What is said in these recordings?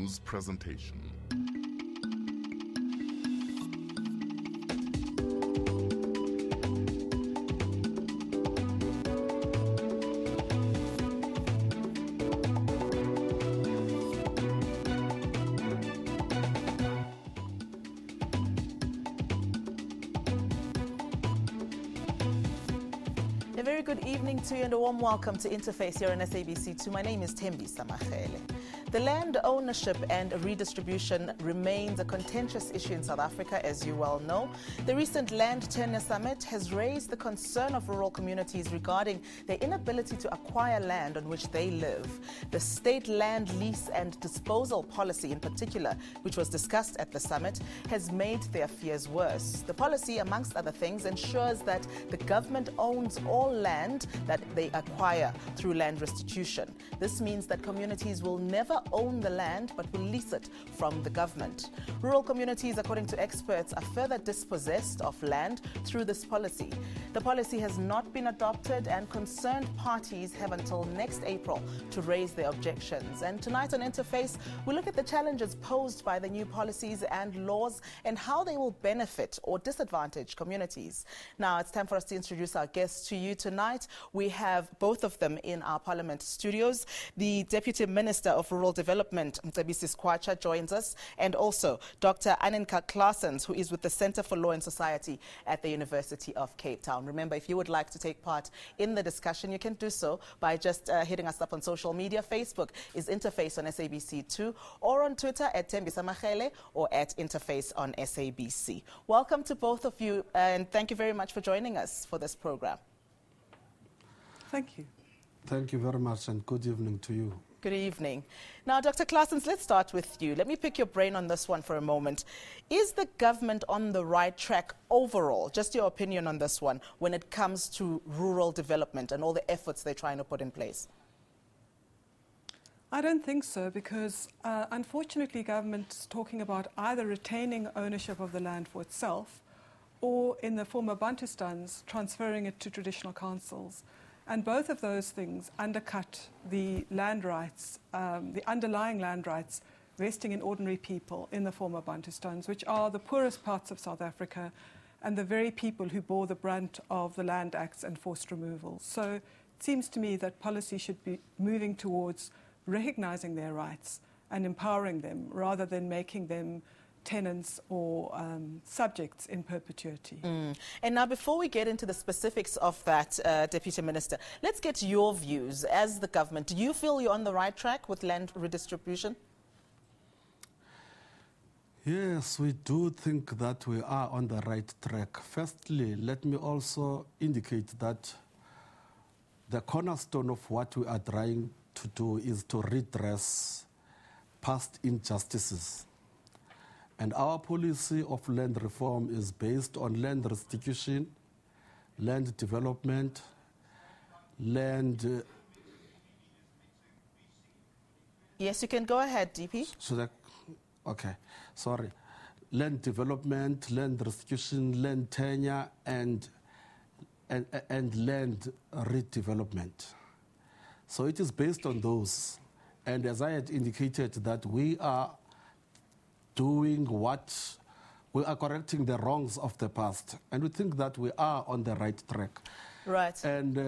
news presentation. A very good evening to you and a warm welcome to Interface here on SABC2. My name is Thembi Samachele. The land ownership and redistribution remains a contentious issue in South Africa, as you well know. The recent Land Tenure Summit has raised the concern of rural communities regarding their inability to acquire land on which they live. The state land lease and disposal policy in particular, which was discussed at the summit, has made their fears worse. The policy, amongst other things, ensures that the government owns all land that they acquire through land restitution. This means that communities will never own the land but will lease it from the government. Rural communities, according to experts, are further dispossessed of land through this policy. The policy has not been adopted and concerned parties have until next April to raise their objections. And tonight on Interface, we look at the challenges posed by the new policies and laws and how they will benefit or disadvantage communities. Now it's time for us to introduce our guests to you tonight. We have both of them in our Parliament studios. The Deputy Minister of Rural Development, SABC, joins us, and also Dr. Annika Claessens, who is with the Center for Law and Society at the University of Cape Town. Remember, if you would like to take part in the discussion, you can do so by just hitting us up on social media. Facebook is Interface on SABC2, or on Twitter at Thembi Samachele or at Interface on SABC. Welcome to both of you, and thank you very much for joining us for this program. Thank you. Thank you very much, and good evening to you. Good evening. Now, Dr. Claessens, let's start with you. Let me pick your brain on this one for a moment. Is the government on the right track overall? Just your opinion on this one when it comes to rural development and all the efforts they're trying to put in place. I don't think so, because unfortunately government's talking about either retaining ownership of the land for itself or, in the former Bantustans, transferring it to traditional councils. And both of those things undercut the land rights, the underlying land rights vesting in ordinary people in the former Bantustans, which are the poorest parts of South Africa and the very people who bore the brunt of the Land Acts and forced removals. So it seems to me that policy should be moving towards recognizing their rights and empowering them rather than making them tenants or subjects in perpetuity. And now, before we get into the specifics of that, Deputy Minister, let's get your views as the government. Do you feel you're on the right track with land redistribution? Yes, we do think that we are on the right track. Firstly, let me also indicate that the cornerstone of what we are trying to do is to redress past injustices. And our policy of land reform is based on land restitution, land development, land... Yes, you can go ahead, DP. Okay, sorry. Land development, land restitution, land tenure, and land redevelopment. So it is based on those. And as I had indicated, that we are doing what we are correcting the wrongs of the past, and we think that we are on the right track. Right. And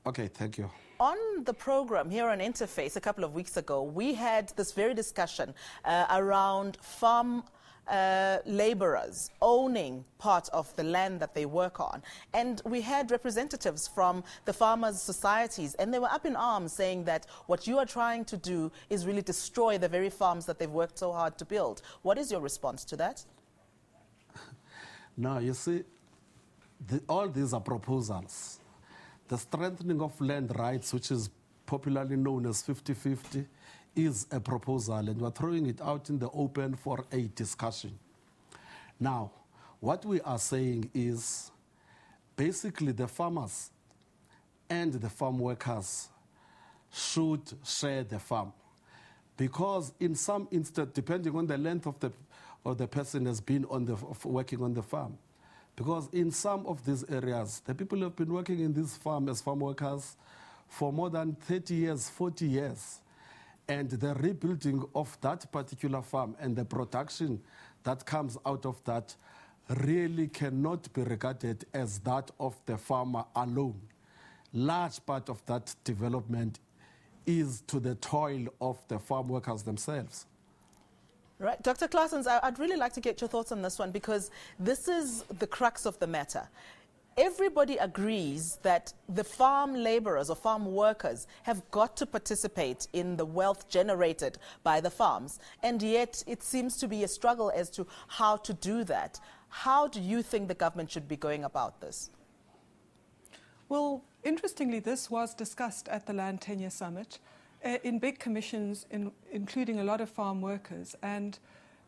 okay, thank you. On the program here on Interface a couple of weeks ago, we had this very discussion around farm laborers owning part of the land that they work on. And we had representatives from the farmers' societies, and they were up in arms saying that what you are trying to do is really destroy the very farms that they've worked so hard to build. What is your response to that? Now, you see, all these are proposals. The strengthening of land rights, which is popularly known as 50-50, is a proposal, and we're throwing it out in the open for a discussion. Now, what we are saying is basically the farmers and the farm workers should share the farm, because in some instance, depending on the length of the person has been working on the farm, because in some of these areas, the people have been working in this farm as farm workers for more than 30 years, 40 years. And the rebuilding of that particular farm and the production that comes out of that really cannot be regarded as that of the farmer alone. Large part of that development is to the toil of the farm workers themselves. Right. Dr. Claessens, I'd really like to get your thoughts on this one, because this is the crux of the matter. Everybody agrees that the farm laborers or farm workers have got to participate in the wealth generated by the farms, and yet it seems to be a struggle as to how to do that. How do you think the government should be going about this? Well, interestingly, this was discussed at the Land Tenure Summit in big commissions, including a lot of farm workers, and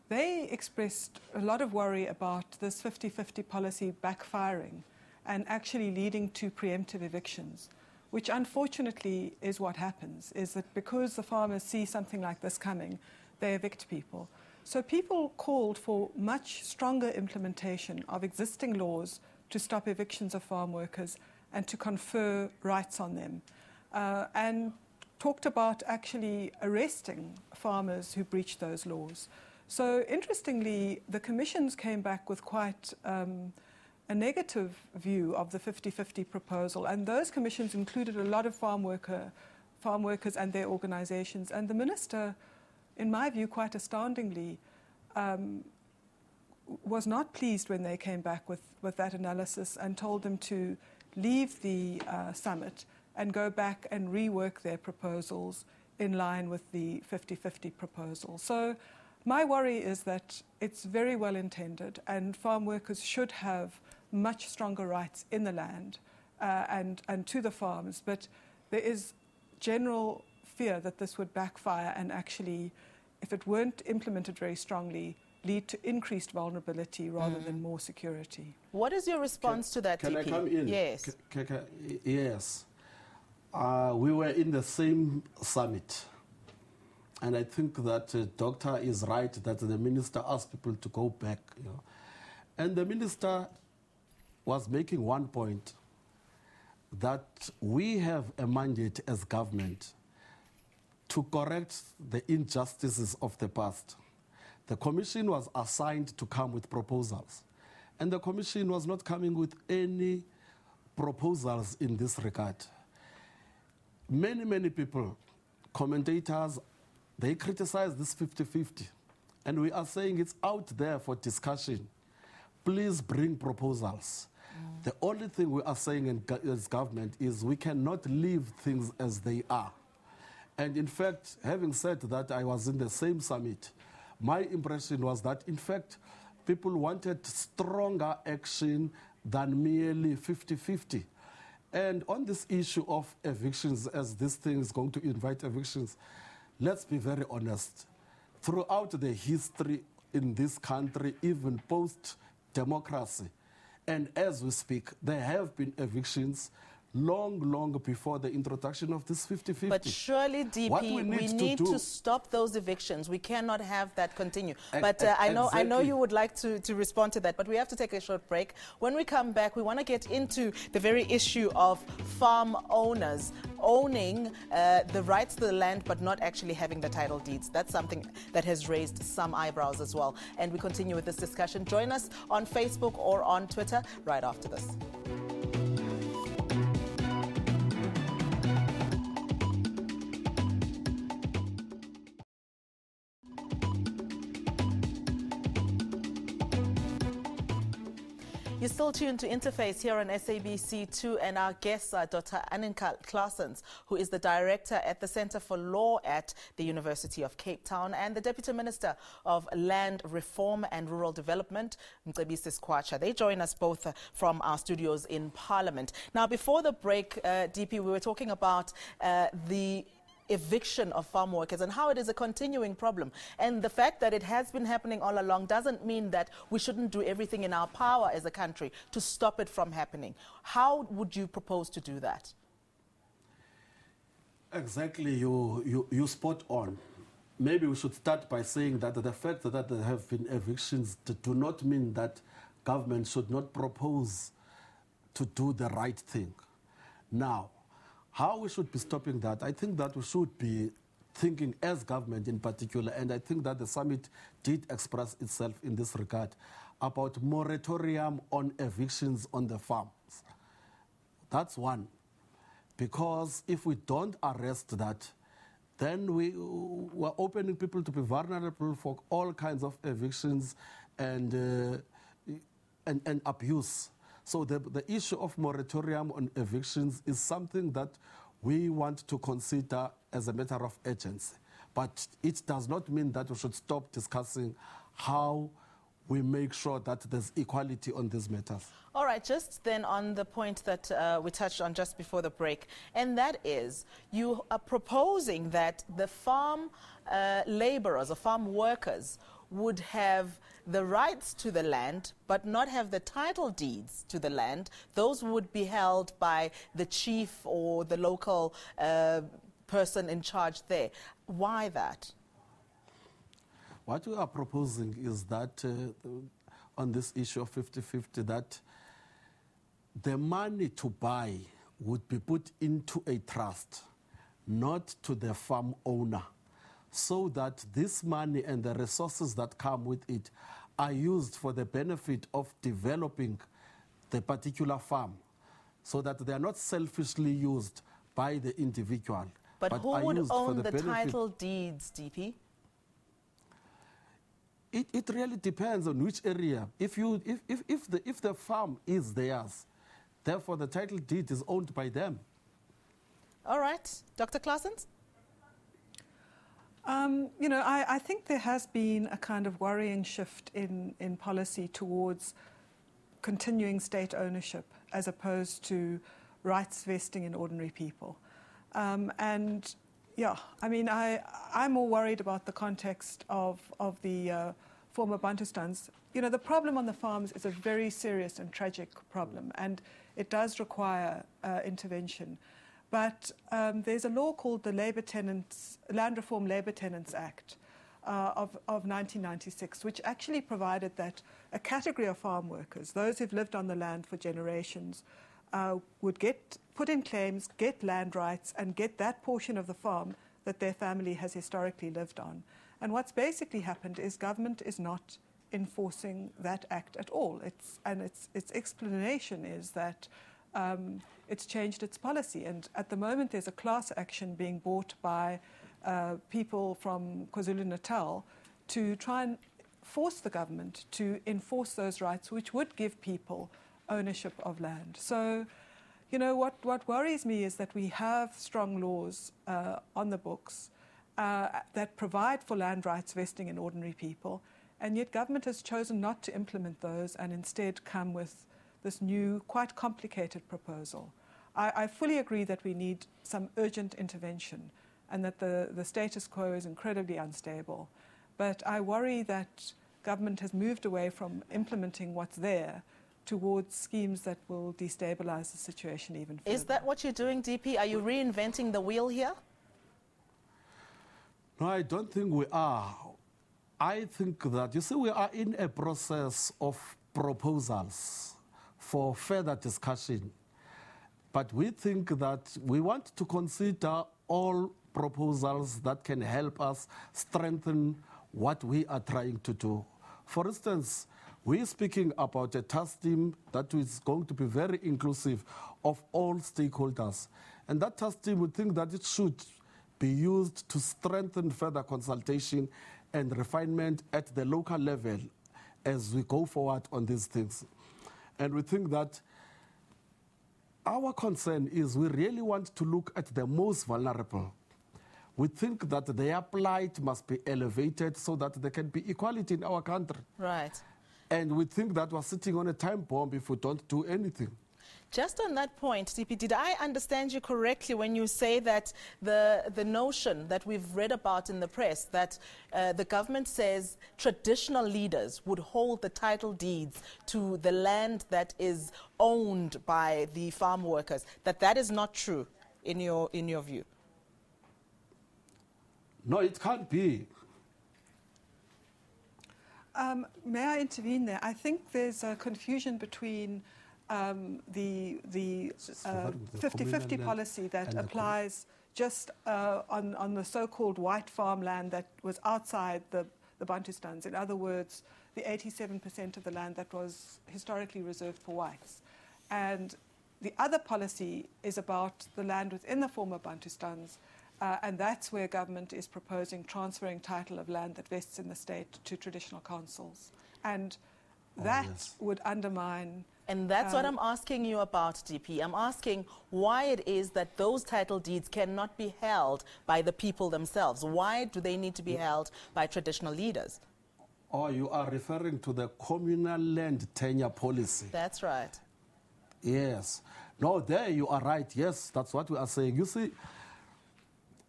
they expressed a lot of worry about this 50-50 policy backfiring and actually leading to preemptive evictions, which unfortunately is what happens, is that because the farmers see something like this coming, they evict people. So people called for much stronger implementation of existing laws to stop evictions of farm workers and to confer rights on them, and talked about actually arresting farmers who breach those laws. So interestingly, the commissions came back with quite a negative view of the 50-50 proposal, and those commissions included a lot of farm workers and their organizations. And the minister, in my view, quite astoundingly, was not pleased when they came back with that analysis and told them to leave the summit and go back and rework their proposals in line with the 50-50 proposal. So my worry is that it's very well intended, and farm workers should have much stronger rights in the land and to the farms, but there is general fear that this would backfire and actually, if it weren't implemented very strongly, lead to increased vulnerability rather than more security. What is your response to that, Can DP? I come in? Yes. Yes. We were in the same summit, and I think that doctor is right that the minister asked people to go back. You know. And the minister was making one point, that we have a mandate as government to correct the injustices of the past. The commission was assigned to come with proposals, and the commission was not coming with any proposals in this regard. Many people, commentators, they criticize this 50-50, and we are saying it's out there for discussion. Please bring proposals. The only thing we are saying as government is we cannot leave things as they are. And in fact, having said that, I was in the same summit. My impression was that, in fact, people wanted stronger action than merely 50-50. And on this issue of evictions, as this thing is going to invite evictions, let's be very honest. Throughout the history in this country, even post-democracy, and as we speak, there have been evictions long before the introduction of this 50-50. But surely, DP, we need to stop those evictions. We cannot have that continue. But I know you would like to respond to that, but we have to take a short break. When we come back, we want to get into the very issue of farm owners owning the rights to the land but not actually having the title deeds. That's something that has raised some eyebrows as well. And we continue with this discussion. Join us on Facebook or on Twitter right after this. You're still tuned to Interface here on SABC2, and our guests are Dr. Dr. Claessens, who is the Director at the Center for Law at the University of Cape Town, and the Deputy Minister of Land Reform and Rural Development, Mcebisi Skwatsha. They join us both from our studios in Parliament. Now, before the break, DP, we were talking about the eviction of farm workers and how it is a continuing problem. And the fact that it has been happening all along doesn't mean that we shouldn't do everything in our power as a country to stop it from happening. How would you propose to do that? Exactly, you spot on. Maybe we should start by saying that the fact that there have been evictions do not mean that government should not propose to do the right thing. Now, how we should be stopping that? I think that we should be thinking as government in particular, and I think that the summit did express itself in this regard, about moratorium on evictions on the farms. That's one. Because if we don't arrest that, then we're opening people to be vulnerable for all kinds of evictions and abuse. So the issue of moratorium on evictions is something that we want to consider as a matter of urgency. But it does not mean that we should stop discussing how we make sure that there's equality on these matters. All right, just then on the point that we touched on just before the break, and that is you are proposing that the farm laborers or farm workers would have the rights to the land but not have the title deeds to the land. Those would be held by the chief or the local person in charge there. Why that? What we are proposing is that on this issue of 50-50, that the money to buy would be put into a trust, not to the farm owner, so that this money and the resources that come with it are used for the benefit of developing the particular farm, so that they are not selfishly used by the individual. But who are would used own for the benefit. title deeds, DP? It really depends on which area. If the farm is theirs, therefore the title deed is owned by them. All right, Dr. Claessens? You know, I think there has been a kind of worrying shift in policy towards continuing state ownership as opposed to rights vesting in ordinary people. And yeah, I mean, I'm more worried about the context of the former Bantustans. You know, the problem on the farms is a very serious and tragic problem, and it does require intervention. But there's a law called the Land Reform Labour Tenants Act of 1996, which actually provided that a category of farm workers, those who've lived on the land for generations, would put in claims, get land rights, and get that portion of the farm that their family has historically lived on. And what's basically happened is government is not enforcing that act at all. Its explanation is that it's changed its policy. And at the moment, there's a class action being brought by people from KwaZulu-Natal to try and force the government to enforce those rights, which would give people ownership of land. So, you know, what worries me is that we have strong laws on the books that provide for land rights vesting in ordinary people, and yet government has chosen not to implement those and instead come with this new, quite complicated proposal. I fully agree that we need some urgent intervention and that the status quo is incredibly unstable. But I worry that government has moved away from implementing what's there towards schemes that will destabilize the situation even further. Is that what you're doing, DP? Are you reinventing the wheel here? No, I don't think we are. I think that, you see, we are in a process of proposals for further discussion. But we think that we want to consider all proposals that can help us strengthen what we are trying to do. For instance, we're speaking about a task team that is going to be very inclusive of all stakeholders. And that task team would think that it should be used to strengthen further consultation and refinement at the local level as we go forward on these things. And we think that our concern is we really want to look at the most vulnerable. We think that their plight must be elevated so that there can be equality in our country. Right. And we think that we're sitting on a time bomb if we don't do anything. Just on that point, DP, did I understand you correctly when you say that the notion that we've read about in the press that the government says traditional leaders would hold the title deeds to the land that is owned by the farm workers, that is not true in your view? No, it can't be. May I intervene there? I think there's a confusion between the 50-50 policy that applies just on the so-called white farmland that was outside the Bantustans. In other words, the 87% of the land that was historically reserved for whites. And the other policy is about the land within the former Bantustans, and that's where government is proposing transferring title of land that vests in the state to traditional councils. And that would undermine... And that's what I'm asking you about, DP. I'm asking why it is that those title deeds cannot be held by the people themselves. Why do they need to be held by traditional leaders? Oh, you are referring to the communal land tenure policy. That's right. Yes. No, there you are right. Yes, that's what we are saying. You see,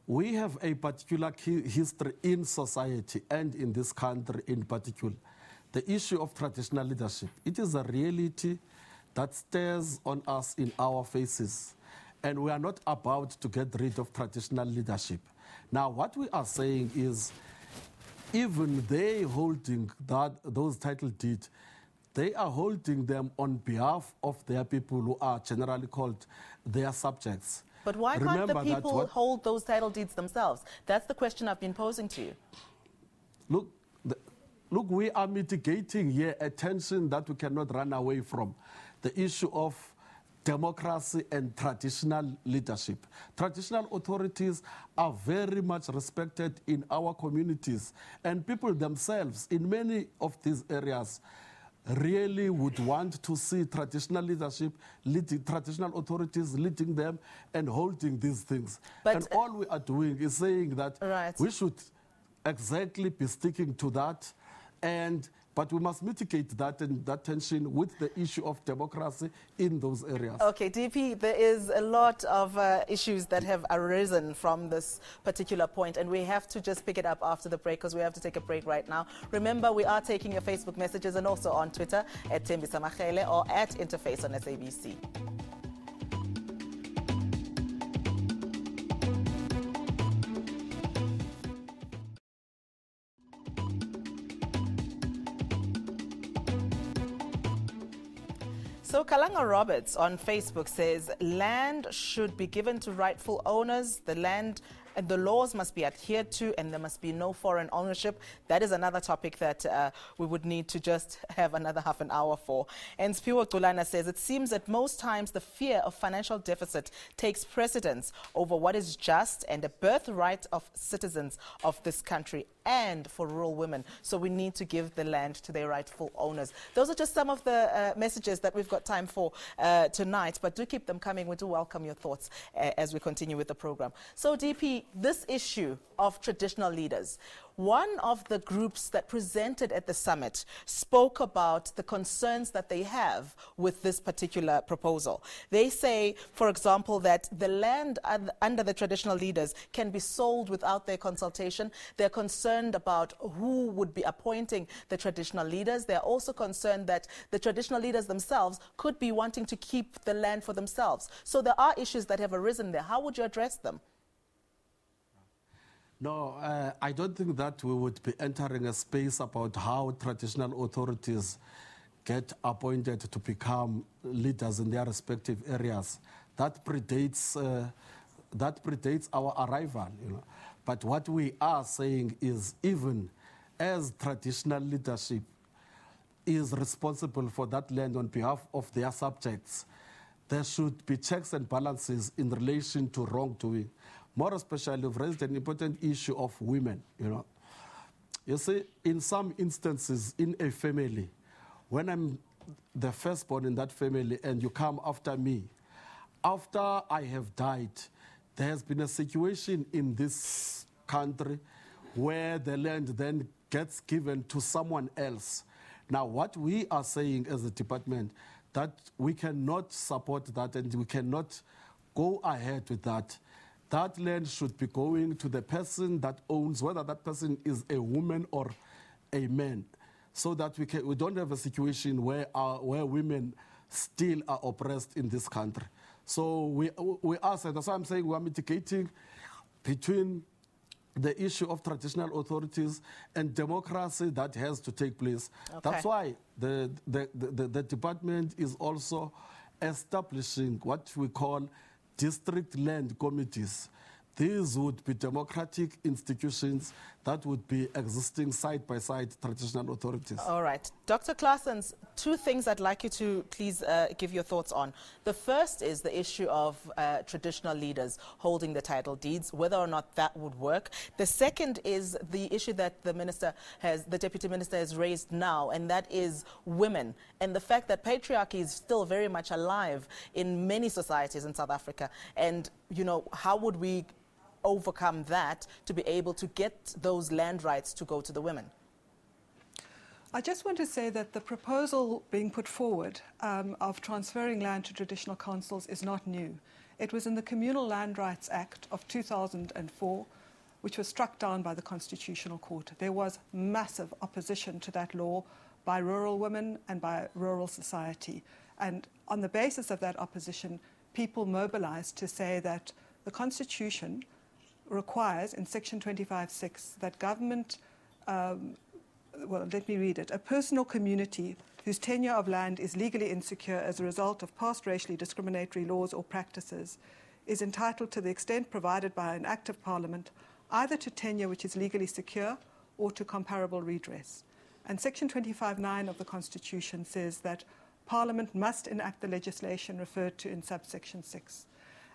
we have a particular history in society and in this country in particular. The issue of traditional leadership, it is a reality that stares on us in our faces. And we are not about to get rid of traditional leadership. Now, what we are saying is, even they holding those title deeds, they are holding them on behalf of their people who are generally called their subjects. But why can't the people hold those title deeds themselves? That's the question I've been posing to you. Look, we are mitigating here a tension that we cannot run away from. The issue of democracy and traditional leadership. Traditional authorities are very much respected in our communities, and people themselves in many of these areas really would want to see traditional leadership, traditional authorities leading them and holding these things. And all we are doing is saying that we should exactly be sticking to that, but we must mitigate that and that tension with the issue of democracy in those areas. Okay, DP, there is a lot of issues that have arisen from this particular point, and we have to just pick it up after the break because we have to take a break right now. Remember, we are taking your Facebook messages and also on Twitter at Thembi Samachele or at Interface on SABC. So Kalanga Roberts on Facebook says, land should be given to rightful owners. The land and the laws must be adhered to, and there must be no foreign ownership. That is another topic that we would need to just have another half an hour for. And Spiwo Gulana says, it seems that most times the fear of financial deficit takes precedence over what is just and a birthright of citizens of this country and for rural women. So we need to give the land to their rightful owners. Those are just some of the messages that we've got time for tonight, but do keep them coming. We do welcome your thoughts as we continue with the program. So DP, this issue of traditional leaders, one of the groups that presented at the summit spoke about the concerns that they have with this particular proposal. They say, for example, that the land under the traditional leaders can be sold without their consultation. They're concerned about who would be appointing the traditional leaders. They're also concerned that the traditional leaders themselves could be wanting to keep the land for themselves. So there are issues that have arisen there. How would you address them? No, I don't think that we would be entering a space about how traditional authorities get appointed to become leaders in their respective areas. That predates our arrival, you know. But what we are saying is, even as traditional leadership is responsible for that land on behalf of their subjects, there should be checks and balances in relation to wrongdoing. More especially, we've raised an important issue of women, you know. You see, in some instances in a family, when I'm the firstborn in that family and you come after me, after I have died, there has been a situation in this country where the land then gets given to someone else. Now, what we are saying as a department, that we cannot support that and we cannot go ahead with that. That land should be going to the person that owns, whether that person is a woman or a man, so that we don't have a situation where women still are oppressed in this country. So we are saying, that's why I'm saying we are mitigating between the issue of traditional authorities and democracy that has to take place. Okay. That's why the department is also establishing what we call district land committees. these would be democratic institutions that would be existing side by side traditional authorities. All right. Dr. Claessens, two things I'd like you to please give your thoughts on. The first is the issue of traditional leaders holding the title deeds, whether or not that would work. The second is the issue that the Deputy Minister has raised now, and that is women, and the fact that patriarchy is still very much alive in many societies in South Africa. And, you know, how would we overcome that to be able to get those land rights to go to the women? I just want to say that the proposal being put forward of transferring land to traditional councils is not new. It was in the Communal Land Rights Act of 2004, which was struck down by the Constitutional Court. There was massive opposition to that law by rural women and by rural society. And on the basis of that opposition, people mobilized to say that the Constitution requires in section 25(6) that government, well, let me read it, a person or community whose tenure of land is legally insecure as a result of past racially discriminatory laws or practices is entitled to the extent provided by an Act of Parliament either to tenure which is legally secure or to comparable redress. And section 25(9) of the Constitution says that Parliament must enact the legislation referred to in subsection 6.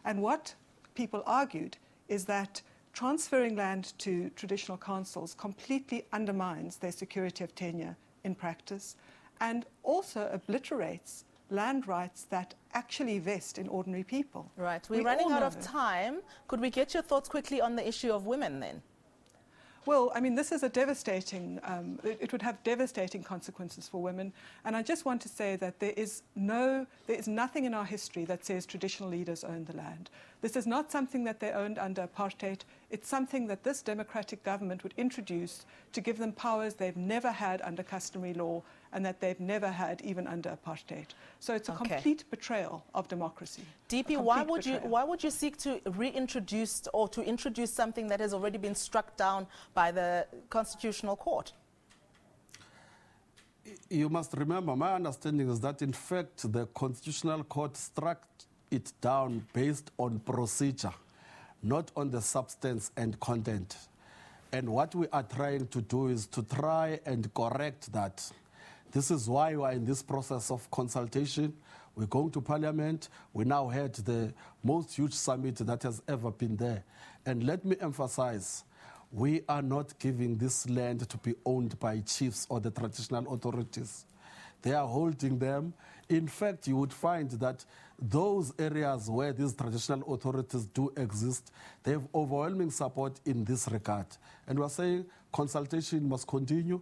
And what people argued is that transferring land to traditional councils completely undermines their security of tenure in practice and also obliterates land rights that actually vest in ordinary people. Right. We're running out of time. Could we get your thoughts quickly on the issue of women then? Well, I mean, this is a devastating, it would have devastating consequences for women. And I just want to say that there is nothing in our history that says traditional leaders own the land. This is not something that they owned under apartheid. It's something that this democratic government would introduce to give them powers they've never had under customary law and that they've never had even under apartheid. So it's a complete betrayal of democracy. DP, why would you seek to reintroduce or to introduce something that has already been struck down by the Constitutional Court? You must remember, my understanding is that in fact the Constitutional Court struck it down based on procedure, not on the substance and content. And what we are trying to do is to try and correct that. This is why we are in this process of consultation. We're going to Parliament. We now had the most huge summit that has ever been there. And let me emphasize, we are not giving this land to be owned by chiefs or the traditional authorities. They are holding them. In fact, you would find that those areas where these traditional authorities do exist, they have overwhelming support in this regard. And we're saying consultation must continue,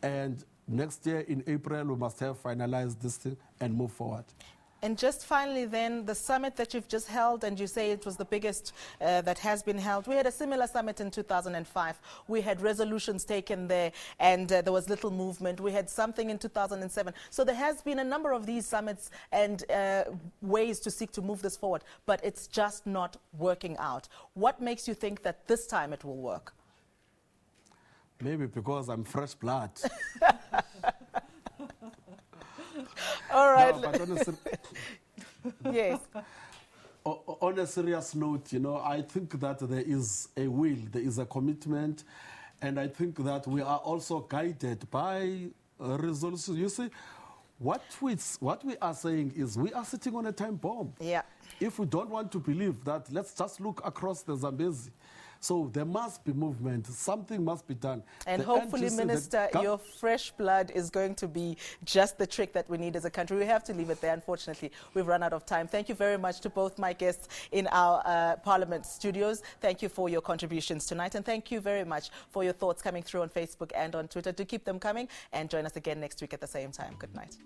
and next year in April, we must have finalized this thing and move forward. And just finally then, the summit that you've just held, and you say it was the biggest that has been held. We had a similar summit in 2005. We had resolutions taken there, and there was little movement. We had something in 2007. So there has been a number of these summits and ways to seek to move this forward, but it's just not working out. What makes you think that this time it will work? Maybe because I'm fresh blood. All right. No, but yes. On a serious note, you know, I think that there is a will, there is a commitment, and I think that we are also guided by resolutions. You see, what we are saying is we are sitting on a time bomb. Yeah. If we don't want to believe that, let's just look across the Zambezi. So there must be movement. Something must be done. And hopefully, Minister, your fresh blood is going to be just the trick that we need as a country. We have to leave it there. Unfortunately, we've run out of time. Thank you very much to both my guests in our Parliament studios. Thank you for your contributions tonight. And thank you very much for your thoughts coming through on Facebook and on Twitter. Do keep them coming and join us again next week at the same time. Good night.